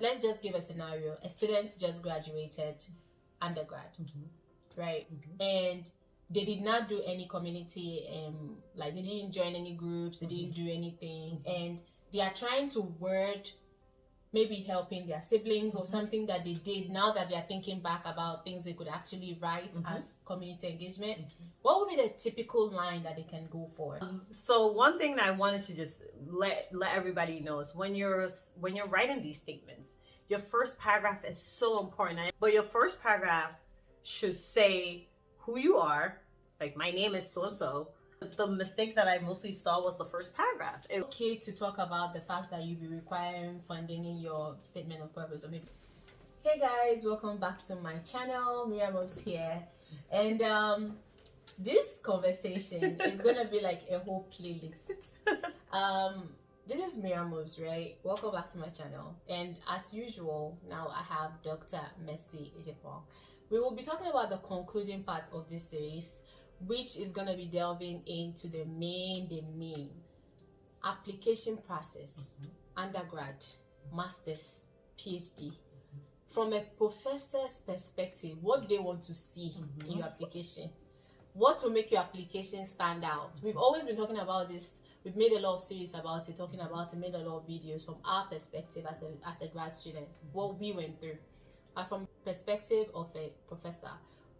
Let's just give a scenario. A student just graduated undergrad, right? And they did not do any community, like they didn't join any groups, they didn't do anything, and they are trying to word maybe helping their siblings or something that they did. Now that they're thinking back about things they could actually write as community engagement, what would be the typical line that they can go for? So one thing that I wanted to just let everybody know is when you're writing these statements, your first paragraph is so important. But your first paragraph should say who you are, like my name is so-and-so. The mistake that I mostly saw was the first paragraph. It's okay to talk about the fact that you'll be requiring funding in your statement of purpose, or maybe. Hey guys, welcome back to my channel. MIRA Moves here, and this conversation is gonna be like a whole playlist. This is MIRA Moves, right? Welcome back to my channel, and as usual, now I have Dr. Mercy Ejepong. We will be talking about the concluding part of this series, which is going to be delving into the main application process, undergrad, master's, PhD. From a professor's perspective, what do they want to see in your application? What will make your application stand out? We've always been talking about this. We've made a lot of series about it, talking about it, made a lot of videos from our perspective as a grad student, what we went through. And from perspective of a professor,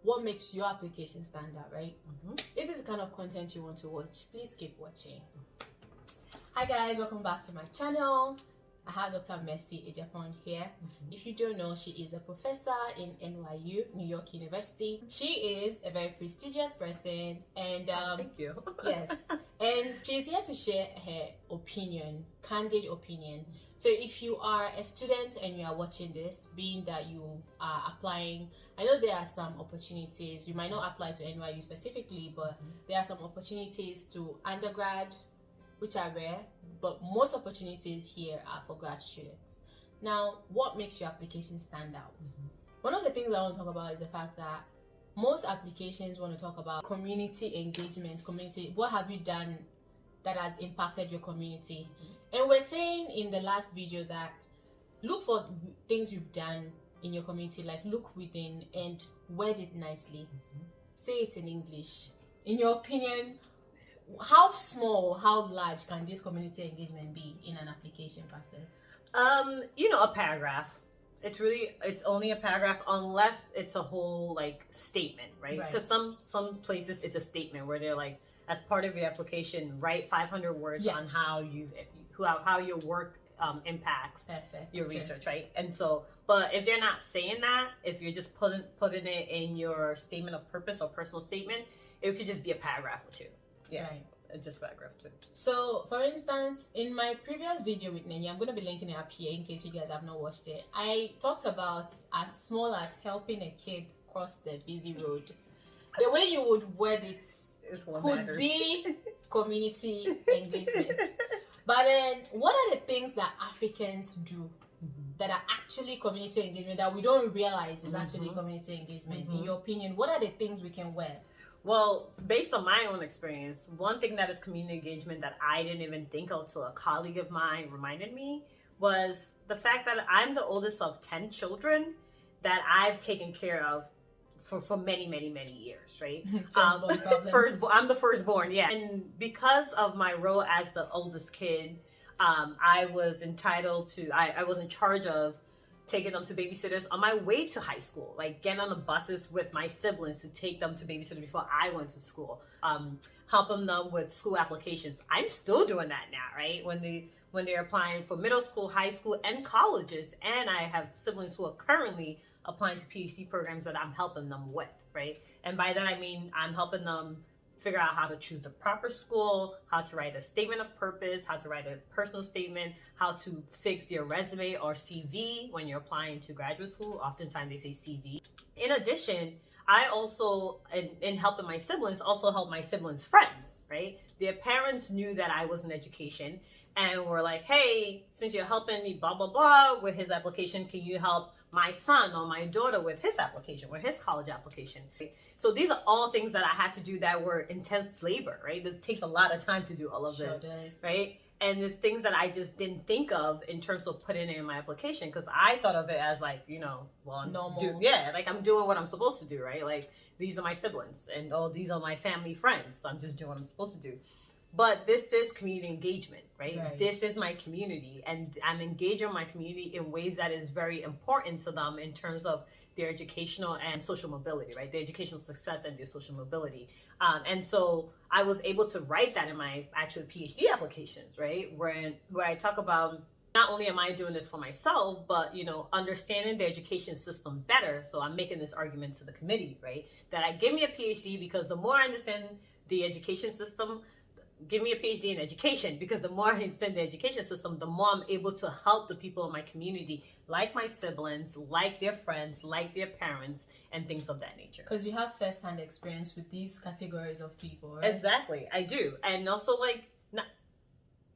what makes your application stand out, right? If this is the kind of content you want to watch, please keep watching. Hi guys, welcome back to my channel. I have Dr. Mercy Ejepong here. If you don't know, she is a professor in NYU, New York University. She is a very prestigious person, and thank you. Yes, and she's here to share her opinion, candid opinion. So if you are a student and you are watching this, being that you are applying, I know there are some opportunities. You might not apply to NYU specifically, but there are some opportunities to undergrad, which are rare, but most opportunities here are for grad students. Now, what makes your application stand out? One of the things I want to talk about is the fact that most applications want to talk about community engagement, what have you done that has impacted your community? And we're saying in the last video that look for things you've done in your community, like look within and word it nicely. Say it in English. In your opinion, how small, how large can this community engagement be in an application process? A paragraph. It's only a paragraph unless it's a whole like statement, right? Because some places it's a statement where they're like, as part of your application, write 500 words on how your work impacts your research, right? And so, but if they're not saying that, if you're just putting it in your statement of purpose or personal statement, it could just be a paragraph or two. Yeah, just paragraph two. So, for instance, in my previous video with Nenya, I'm going to be linking it up here in case you guys have not watched it. I talked about as small as helping a kid cross the busy road. The way you would word it could be community engagement. But then, what are the things that Africans do that are actually community engagement that we don't realize is actually community engagement? In your opinion, what are the things we can word? Well, based on my own experience, one thing that is community engagement that I didn't even think of till a colleague of mine reminded me was the fact that I'm the oldest of 10 children that I've taken care of for many years, right? I'm the firstborn, yeah. And because of my role as the oldest kid, I was entitled to, I was in charge of taking them to babysitters on my way to high school, like getting on the buses with my siblings to take them to babysitters before I went to school, helping them with school applications. I'm still doing that now, right? When they're applying for middle school, high school, and colleges, and I have siblings who are currently applying to PhD programs that I'm helping them with, right? And by that I mean I'm helping them figure out how to choose a proper school, how to write a statement of purpose, how to write a personal statement, how to fix your resume or CV when you're applying to graduate school. Oftentimes they say CV. In addition, I also, in helping my siblings, also help my siblings' friends, right? Their parents knew that I was in education and were like, hey, since you're helping me blah, blah, blah with his application, can you help my son or my daughter with his application, with his college application? So these are all things that I had to do that were intense labor, right? It takes a lot of time to do all of this, right? And there's things that I just didn't think of in terms of putting it in my application, because I thought of it as like, well, normal. like I'm doing what I'm supposed to do, right? Like, these are my siblings and these are my family friends. So I'm just doing what I'm supposed to do. But this is community engagement, right? This is my community, and I'm engaging my community in ways that is very important to them in terms of their educational and social mobility, right? Their educational success and their social mobility. And so I was able to write that in my actual PhD applications, right? Where I talk about not only am I doing this for myself, but, understanding the education system better. So I'm making this argument to the committee, right? That I give me a PhD because the more I understand the education system, give me a PhD in education, because the more I understand the education system, the more I'm able to help the people in my community, like my siblings, like their friends, like their parents, and things of that nature. Because you have first-hand experience with these categories of people, right? Exactly, I do. And also,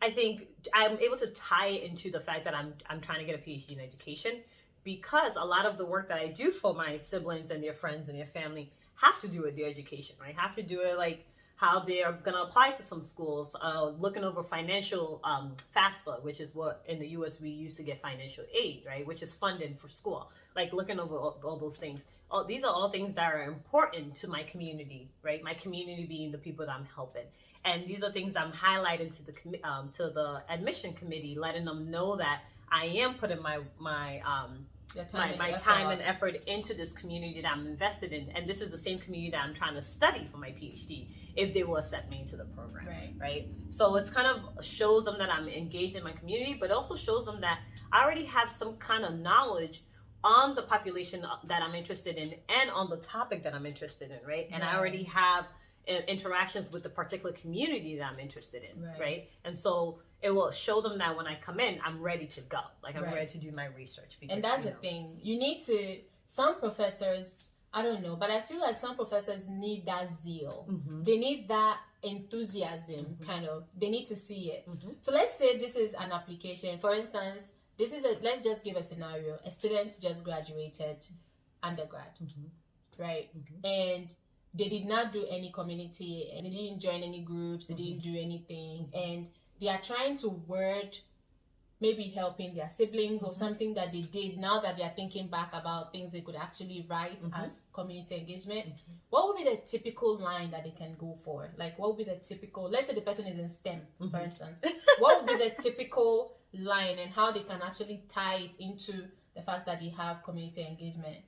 I think I'm able to tie it into the fact that I'm trying to get a PhD in education, because a lot of the work that I do for my siblings and their friends and their family have to do with their education, right? Have to do it like how they're going to apply to some schools, looking over financial FAFSA, which is what in the US we use to get financial aid, right? Which is funding for school, like looking over all those things. These are all things that are important to my community, right? My community being the people that I'm helping. And these are things I'm highlighting to the admission committee, letting them know that I am putting my time and effort into this community that I'm invested in. And this is the same community that I'm trying to study for my PhD, if they will accept me into the program, right? So it's kind of shows them that I'm engaged in my community, but also shows them that I already have some kind of knowledge on the population that I'm interested in and on the topic that I'm interested in, right? And I already have interactions with the particular community that I'm interested in, right? And so it will show them that when I come in, I'm ready to go. Like, I'm ready to do my research. Because, and that's the thing. You need to, some professors, I don't know, but I feel like some professors need that zeal. They need that enthusiasm, kind of. They need to see it. So let's say this is an application. For instance, let's just give a scenario. A student just graduated undergrad, right? And they did not do any community, and they didn't join any groups, they didn't do anything, and they are trying to word maybe helping their siblings or something that they did. Now that they are thinking back about things they could actually write as community engagement, what would be the typical line that they can go for? Like, what would be the typical, let's say the person is in STEM, for instance, what would be the typical line, and how they can actually tie it into the fact that they have community engagement?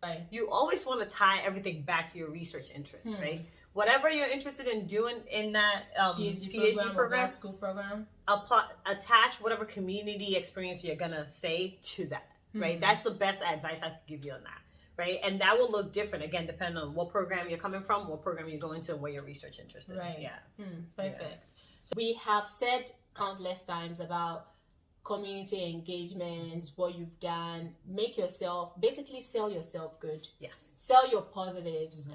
Right. You always want to tie everything back to your research interests, right? Whatever you're interested in doing in that PhD program, school program, attach whatever community experience you're gonna say to that, right? That's the best advice I could give you on that, right? And that will look different again, depending on what program you're coming from, what program you're going to, and what your research interest is. Right. Yeah. Perfect. So we have said countless times about community engagement, what you've done. Basically sell yourself good. Yes. Sell your positives.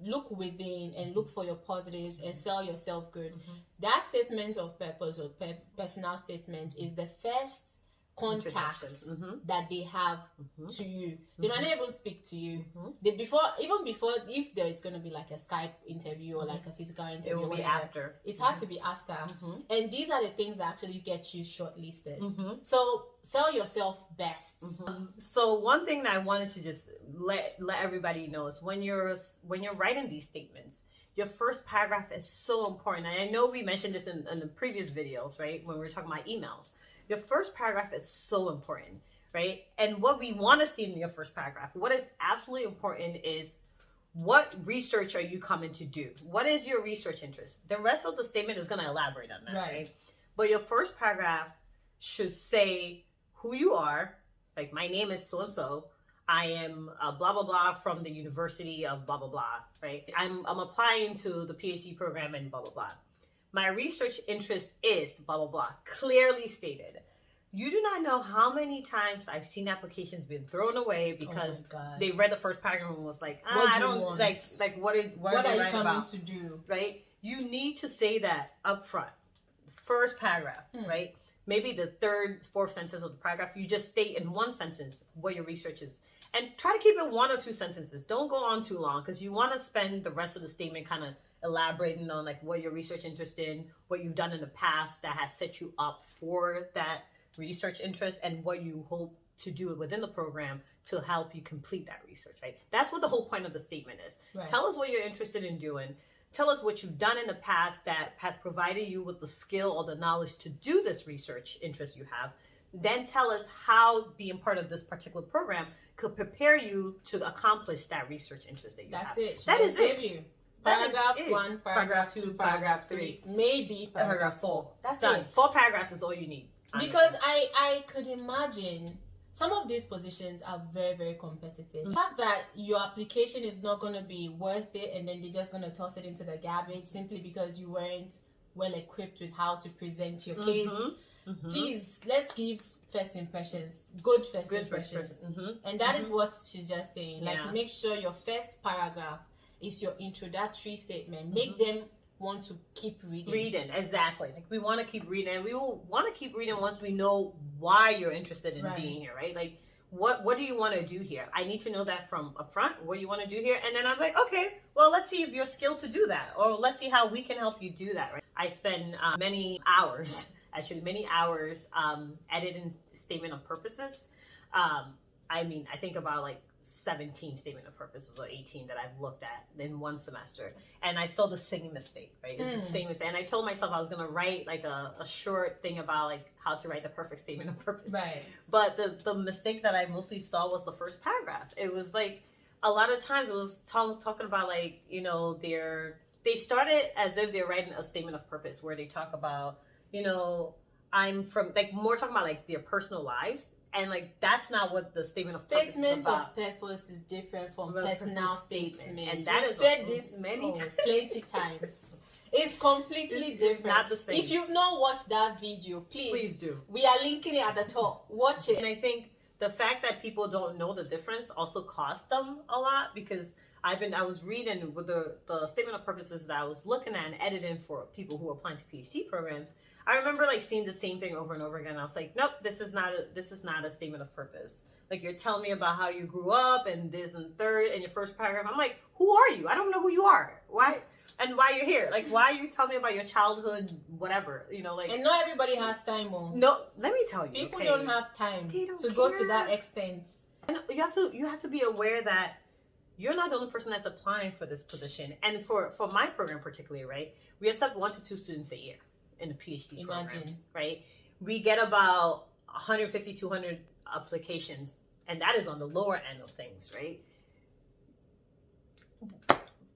Look within and look for your positives and sell yourself good. That statement of purpose or personal statement is the first contact that they have to you. They might not even speak to you. Before, if there is going to be like a Skype interview or like a physical interview, it will be after. It has to be after. And these are the things that actually get you shortlisted. So sell yourself best. So one thing that I wanted to just let everybody know is when you're writing these statements, your first paragraph is so important. And I know we mentioned this in the previous videos, right? When we were talking about emails. Your first paragraph is so important, right? And what we want to see in your first paragraph, what is absolutely important is, what research are you coming to do? What is your research interest? The rest of the statement is going to elaborate on that, right? But your first paragraph should say who you are. Like, my name is so-and-so. I am blah, blah, blah from the University of blah, blah, blah, right? I'm applying to the PhD program and blah, blah, blah. My research interest is blah, blah, blah, clearly stated. You do not know how many times I've seen applications being thrown away because they read the first paragraph and was like, I don't like what are you coming to do? Right? You need to say that up front. First paragraph, right? Maybe the third, fourth sentence of the paragraph, you just state in one sentence what your research is. And try to keep it 1 or 2 sentences. Don't go on too long, because you want to spend the rest of the statement kind of elaborating on like what your research interest in, what you've done in the past that has set you up for that research interest, and what you hope to do within the program to help you complete that research, right? That's what the whole point of the statement is. Right. Tell us what you're interested in doing. Tell us what you've done in the past that has provided you with the skill or the knowledge to do this research interest you have. Then tell us how being part of this particular program could prepare you to accomplish that research interest that you have. That's it. That is it. You. Paragraph 1, paragraph 2, paragraph 3, maybe paragraph 4. That's done. it. 4 paragraphs is all you need. Honestly. Because I could imagine some of these positions are very, very competitive. The fact that your application is not going to be worth it and then they're just going to toss it into the garbage simply because you weren't well equipped with how to present your case. Please, let's give first impressions, good first impressions. And that is what she's just saying. Like, make sure your first paragraph is your introductory statement. Make them want to keep reading. Exactly. Like, we want to keep reading. We will want to keep reading once we know why you're interested in being here, right? Like, what do you want to do here? I need to know that from up front, what you want to do here. And then I'm like, okay, well, let's see if you're skilled to do that, or let's see how we can help you do that, right? I spend many hours editing statement of purposes. I mean, I think about like 17 statement of purposes or 18 that I've looked at in one semester. And I saw the same mistake, right? It's the same mistake. And I told myself I was going to write like a short thing about like how to write the perfect statement of purpose. Right. But the mistake that I mostly saw was the first paragraph. It was like, a lot of times it was talking about like, you know, they started as if they're writing a statement of purpose where they talk about, you know, I'm from, like, more talking about like their personal lives. And like, that's not what the statement of purpose is about. Statement of purpose is different from personal statement. And that is said this plenty times. It's completely different. Not the same. If you've not watched that video, please do. We are linking it at the top. Watch it. And I think the fact that people don't know the difference also cost them a lot, because I was reading with the statement of purposes that I was looking at and editing for people who are applying to PhD programs. I remember like seeing the same thing over and over again. I was like, nope, this is not a statement of purpose. Like, you're telling me about how you grew up and this and third and your first paragraph. I'm like, who are you? I don't know who you are. Why? And why you're here? Like, why are you telling me about your childhood, whatever, you know, like. And not everybody has time, No, let me tell you. People don't have time to go to that extent. And you have to be aware that you're not the only person that's applying for this position. And for my program particularly, right, we accept 1 to 2 students a year in the PhD program, right? We get about 150, 200 applications, and that is on the lower end of things, right?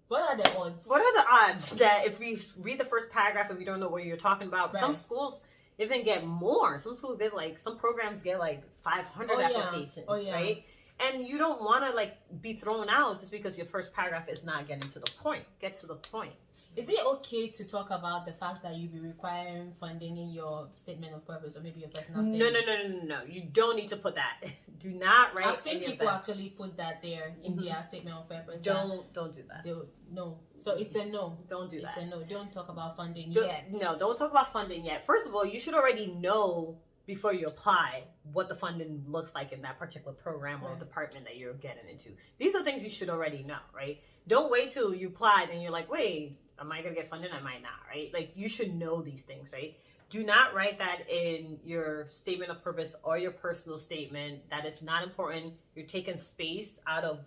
What are the odds? What are the odds that if we read the first paragraph and we don't know what you're talking about? Right. Some schools even get more. Some schools get like, some programs get like 500 applications, right? And you don't want to like be thrown out just because your first paragraph is not getting to the point. Get to the point. Is it okay to talk about the fact that you'll be requiring funding in your statement of purpose, or maybe your personal statement? No. You don't need to put that. Do not write. I've seen people actually put that there in their statement of purpose. Don't do that. No. So it's a no. Don't do that. It's a no. Don't talk about funding yet. No, don't talk about funding yet. First of all, you should already know before you apply what the funding looks like in that particular program or department that you're getting into. These are things you should already know, right? Don't wait till you apply and you're like, wait, am I going to get funded? I might not, right? Like, you should know these things, right? Do not write that in your statement of purpose or your personal statement. That is not important. You're taking space out of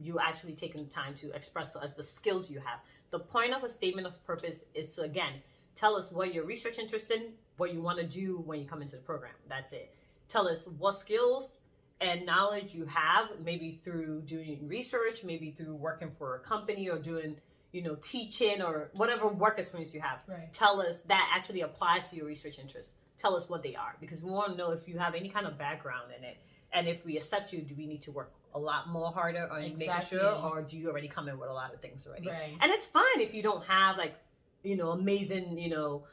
you actually taking time to express to us the skills you have. The point of a statement of purpose is to, again, tell us what your research interest in, what you want to do when you come into the program. That's it. Tell us what skills and knowledge you have, maybe through doing research, maybe through working for a company or doing, you know, teaching or whatever work experience you have. Right. Tell us that actually applies to your research interests. Tell us what they are, because we want to know if you have any kind of background in it. And if we accept you, do we need to work a lot more harder on making sure, or do you already come in with a lot of things already? Right. And it's fine if you don't have like, you know, amazing, you know,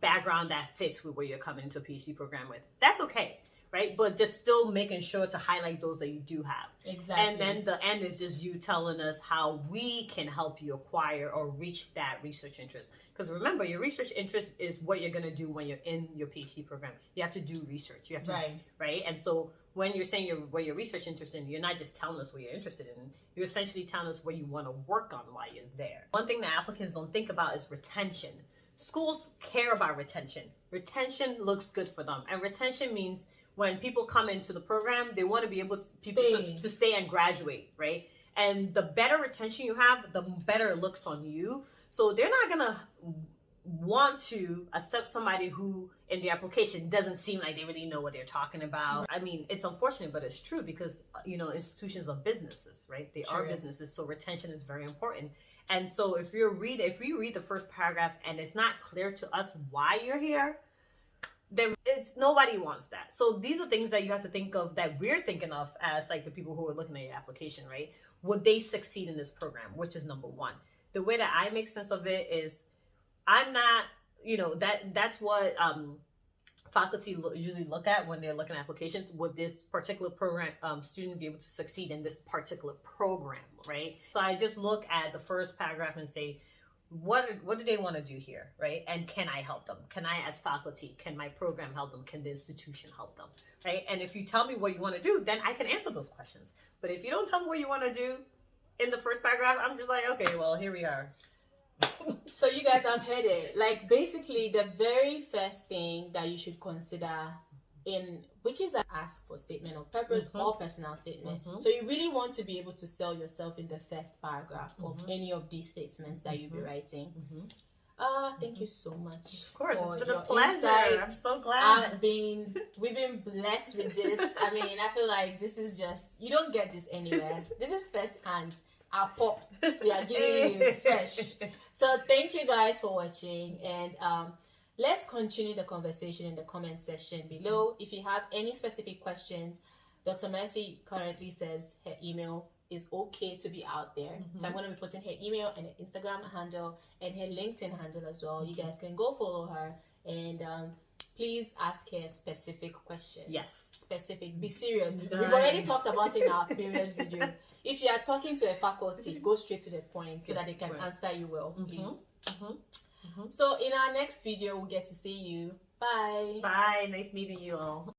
background that fits with where you're coming into a PhD program with. That's okay, right? But just still making sure to highlight those that you do have. Exactly. And then the end is just you telling us how we can help you acquire or reach that research interest. Because remember, your research interest is what you're going to do when you're in your PhD program. You have to do research. You have to, right? And so when you're saying what you're research interested in, you're not just telling us what you're interested in. You're essentially telling us what you want to work on while you're there. One thing that applicants don't think about is retention. Schools care about retention. Retention looks good for them. And retention means when people come into the program, they want to be able to stay and graduate, right? And the better retention you have, the better it looks on you. So they're not going to want to accept somebody who in the application doesn't seem like they really know what they're talking about. I mean, it's unfortunate, but it's true because, you know, institutions are businesses, right? They are businesses. So retention is very important. And so if you read the first paragraph and it's not clear to us why you're here, then nobody wants that. So these are things that you have to think of, that we're thinking of as like the people who are looking at your application, right? Would they succeed in this program? Which is number one. The way that I make sense of it is, I'm not, you know, that's what faculty usually look at when they're looking at applications. Would this particular program student be able to succeed in this particular program, right? So I just look at the first paragraph and say, what do they want to do here, right? And can I help them? Can I, as faculty, can my program help them? Can the institution help them, right? And if you tell me what you want to do, then I can answer those questions. But if you don't tell me what you want to do in the first paragraph, I'm just like, okay, well, here we are. So you guys have heard it. Like, basically the very first thing that you should consider which is ask for statement of purpose or personal statement. So you really want to be able to sell yourself in the first paragraph of any of these statements that you'll be writing. Thank you so much. Of course, it's been a pleasure. I'm so glad. We've been blessed with this. I mean, I feel like this is just, you don't get this anywhere. This is first hand. Our pop, we are giving you fresh. So thank you guys for watching, and let's continue the conversation in the comment section below. If you have any specific questions, Dr. Mercy currently says her email is okay to be out there. So I'm going to be putting her email and her Instagram handle and her LinkedIn handle as well. You guys can go follow her, and please ask her specific questions. Yes. Specific. Be serious. We've already talked about it in our previous video. If you are talking to a faculty, go straight to the point so that they can answer you well, please. So in our next video, we'll get to see you. Bye. Bye. Nice meeting you all.